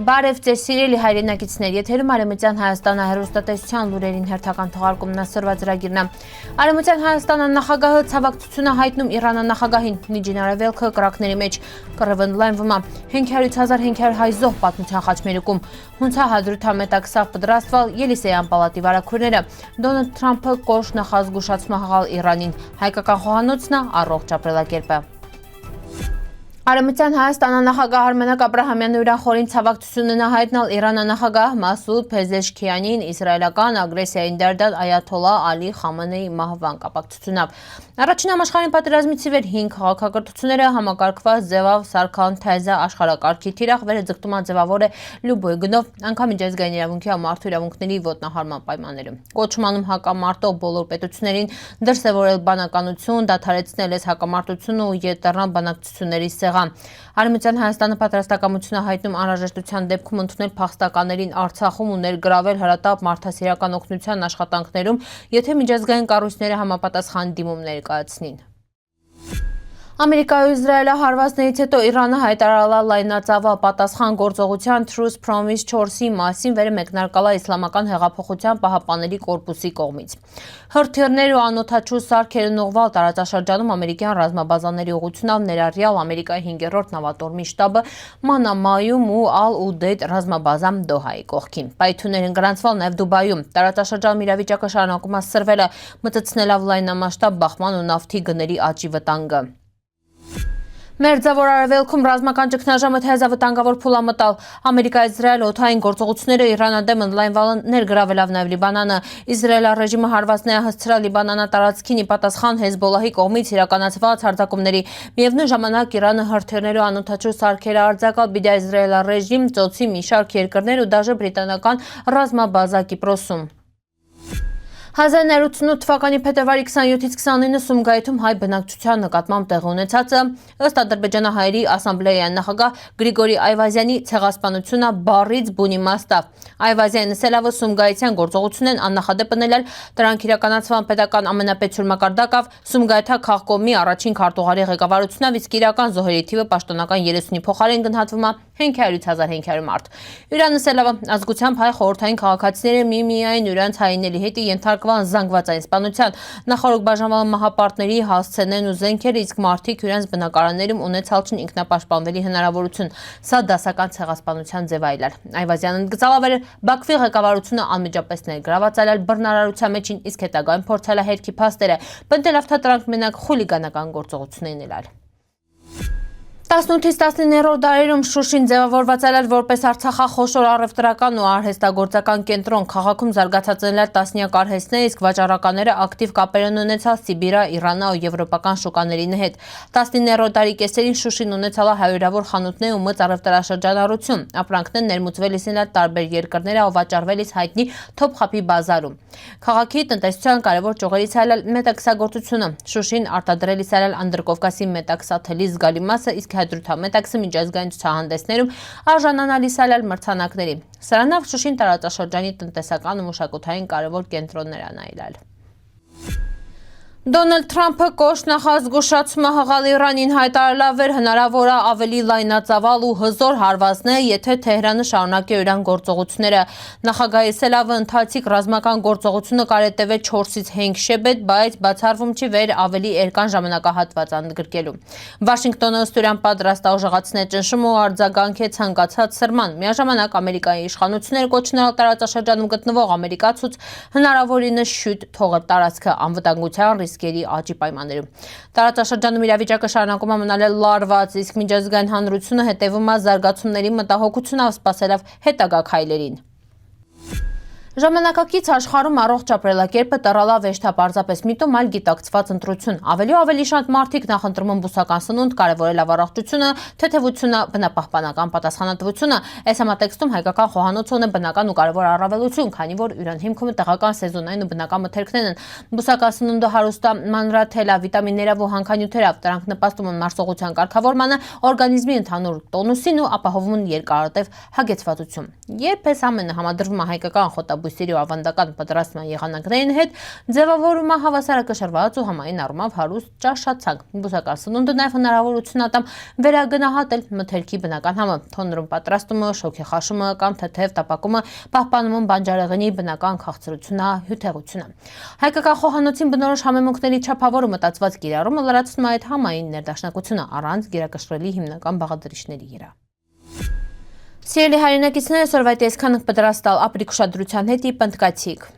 Բարև ձեզ սիրելի հայրենակիցներ, եթերում Արևմտյան Հայաստանը հեռուստատեսության լուրերին հերթական թողարկումն ասրված ծրագիրն է։ Արևմտյան Հայաստանը նախագահը ցավակցություն է հայտնում Իրանանախագահին, Միջին Արևելքը կրակների մեջ կռվն լայնվում է 500,500 հայ զոհ պատմության խաչմերուկում, հունցա հադրութամետաքսավ պատրաստվալ Ելիսեյան պալատի վարակուրները, Դոնալդ Թրամփը կոշ նախազգուշացում հղալ Իրանին, հայկական խոհանոցն է առողջ ապրելակերպը։ Արևմտյան Հայաստանը նախագահ Արմենակ Աբրահամյանը ուրախորեն ցավակցությունն է հայտնել Իրանանախագահ Մասուդ Փեզեշքիանին իսրայելական ագրեսիային դարդան այաթոլլա Ալի Խամենեի մահվան կապակցությամբ։ Առաջին համաշխարհային պատերազմից ի վեր 5 քաղաքակրթությունները համակարգված ձևով սարքան թեզը աշխարհակարգի թիրախ վերաձգտումը ձևավոր է լուբոյ գնով, անգամ միջազգային իրավունքի մարդու իրավունքների ոտնահարման պայմաններում։ Կոչմանում հակամարտող բոլոր պետություններին դրսևորել բանականություն, դադարեցնել այս հակամարտությունը ու ետեռան բանակցությունների Արևմտյան Հայաստանը պատրաստակամություն է հայտնում անհրաժեշտության դեպքում ընդունել փախստականներին Արցախում ու ներգրավել հրատապ մարդասիրական օգնության աշխատանքներում, եթե միջազգային կառույցները համապատասխան դիմում ներկայացնին։ Ամերիկայի ու Իսրայելի հարվածներից հետո Իրանը հայտարարել է լայնածավալ պատասխան գործողության Truce Promise 4-ի մասին վերմեկնարկալ է Իսլամական հեղափոխության պահապանների կորպուսի կողմից։ Հրթիռներ ու անօդաչու սարքերն ուղղված տարածաշրջանում ամերիկյան ռազմաբազաների ուղղությունով ներառյալ Ամերիկայի 5-րդ նավատորմի շտաբը Մանամայում ու Ալ-Ուդեյդ ռազմաբազան Դոհայի կողքին։ Պայթյուններ գրանցվել նաև Դուբայում։ Տարածաշրջանում իրավիճակը շարունակում է սրվել, մտցնելով լայնամասշտաբ բախման ու նավթի գների աճի վտանգը։ Մերձավոր Արևելքում ռազմական ճգնաժամը թեզավտանգավոր փուլ է մտալ։ Ամերիկա-Իսրայել օդային գործողությունները Իրանադեմ ընդլայնվելը ներգրավելով նաև Լիբանանը։ Իսրայելի ռեժիմը հարվածներ է հասցրել Լիբանանա տարածքին ի պատասխան Հեզբոլլահի կողմից իրականացված հարձակումների։ Միևնույն ժամանակ Իրանը հրթիռներ ու անօդաչու սարքեր է արձակել բիդա Իսրայելի ռեժիմ ծոցի մի շարք երկրներ ու դաժե բրիտանական ռազմաբազա Կիպրոսում։ 1988 թվականի փետրվարի 27-ից 29-ը Սումգայիթում հայ բնակչության նկատմամբ տեղի ունեցածը ըստ Ադրբեջանահայերի ասամբլեայի նախագահ Գրիգորի Այվազյանի ցեղասպանությունը բառից բուն իմաստով։ Այվազյանը ասելով Սումգայիթյան գործողությունն աննախադեպ ընել դրանք իրականացման պետական ամենապետ սուրմակարդակով Սումգայիթա քաղաքոմի առաջին քարտուղարի ղեկավարությունով, իսկ իրական զոհերի թիվը պաշտոնական 30-ի փոխարեն գնահատվում է 500,500 մարդ։ Իրանը ասելով ազգությամբ հայ խորհրդային քաղաքացիները միմիայն իրանց հայինելի հետի ենթարկվան զանգվածային սպանության, նախորդ բաժանվան մահապարտների հասցենեն ու զենքեր, իսկ մարդիկ իրանց բնակարաններում ունեցալ չն ինքնապաշտպանվելի հնարավորություն։ Սա դասական ցեղասպանության ձև այլար։ Այվազյանը ընդգծալ Բաքվի ղեկավարությունը անմիջապես ներգրաված այլալ բռնարարության մեջին, իսկ հետագայում փորձել է հերքի փաստերը, պնդելով թե դրանք մենակ խուլիգանական գործողություն են ելալ։ 18-ից 19-րդ դարերում Շուշին ձևավորված այլալ որպես Արցախախոշոր առևտրական ու արհեստագործական կենտրոն, քաղաքում զարգացած այլալ տասնյակ արհեստներ, իսկ վաճառականները ակտիվ կապեր են ունեցալ Սիբիրա, Իրանա ու եվրոպական շուկաների հետ։ 19-րդ դարի կեսերին Շուշին ունեցալ է հարյուրավոր խանութներ ու մեծ առևտրաշրջանառություն, ապրանքներ ներմուծվել իսնալ տարբեր երկրներ ու վաճառվել իս հայտնի Թոփխափի բազարում։ Քաղաքի տնտեսության կարևոր ճյուղերից այլալ մետաքսագործությունը։ Շուշին արտադրել իս այլալ Անդրկովկասի մետաքսաթելի զգալի մասը, իսկ հադրութամետաքսը միջազգային ցուցահանդեսներում արժանանալիս այլալ մրցանակների։ Սրանով Շուշին տարածաշրջանի տնտեսական ու մշակութային կարևոր կենտրոններ են այլալ։ Դոնալդ Թրամփը կոշ նախազգուշացում հղալ Իրանին հայտարարել հնարավոր է ավելի լայնածավալ ու հզոր հարվածներ, եթե Թեհրանը շարունակի Իրան գործողությունները։ Նախագահի ասելով ընթացիկ ռազմական գործողությունը կարետևե 4-ից 5 շաբաթ, բայց բացառվում չի վեր ավելի երկար ժամանակահատված ընդգրկելու։ Վաշինգտոնը ըստ Իրան պատրաստ է ուժեղացնել ճնշումը ու արձագանք է ցանկացած սրման։ Միաժամանակ Ամերիկայի իշխանությունները կոչնել տարածաշրջանում գտնվող ամերիկացուց հնարավորինս շուտ թողել տարածքը անվտանգության ռիսկերի աճի պայմաններում։ Տարածաշրջանում իրավիճակը շարունակում է մնալ լարված, իսկ միջազգային հանրությունը հետևում է զարգացումների մտահոգությունով, սպասելով հետագա քայլերին։ Ժամանակակից աշխարհում առողջ ապրելակերպը տրալա վեշտապարզապես միտում այլ գիտակցված ընտրություն։ Ավելի ու ավելի շատ մարդիկ նախընտրում են բուսական սնունդ, կարևորելով առողջությունը, թեթևությունը, բնապահպանական պատասխանատվությունը։ Այս համատեքստում հայկական խոհանոցը ունի բնական ու կարևոր առավելություն, քանի որ իրեն հիմքում տեղական սեզոնային ու բնական մթերքներն են։ Բուսական սնունդը հարուստ է մանրաթելա, վիտամիններով ու հանքանյութերով, դրանք նպաստում են մարսողության կարգավորմանը, օրգանիզմի ընդհանուր տոնուսին ու ապահովում են երկարատև հագեցվածություն։ Երբ այս ամենը համադրվում է հայկական խոտաբույս բույսերի ու ավանդական պատրաստման եղանակներին հետ ձևավորումը հավասարակշռված ու համային առումով հարուստ ճաշացանկ։ Բուսական սնունդը նաև հնարավորություն ատամ վերագնահատել մթերքի բնական համը, թոնրում պատրաստումը, շոգեխաշումը կամ թեթև տապակումը պահպանում բանջարեղենի բնական քաղցրությունը, հյութեղությունը։ Հայկական խոհանոցին բնորոշ համեմունքների չափավոր ու մտածված կիրառումը լրացնում է այդ համային ներդաշնակությունը առանց գերակշռելի հիմնական բաղադրիչների երա։ Սիրելի հայրենակիցներ, այսօրվա այսքանը պատրաստալ ապրիկ ուշադրության հետ պնդկացիք։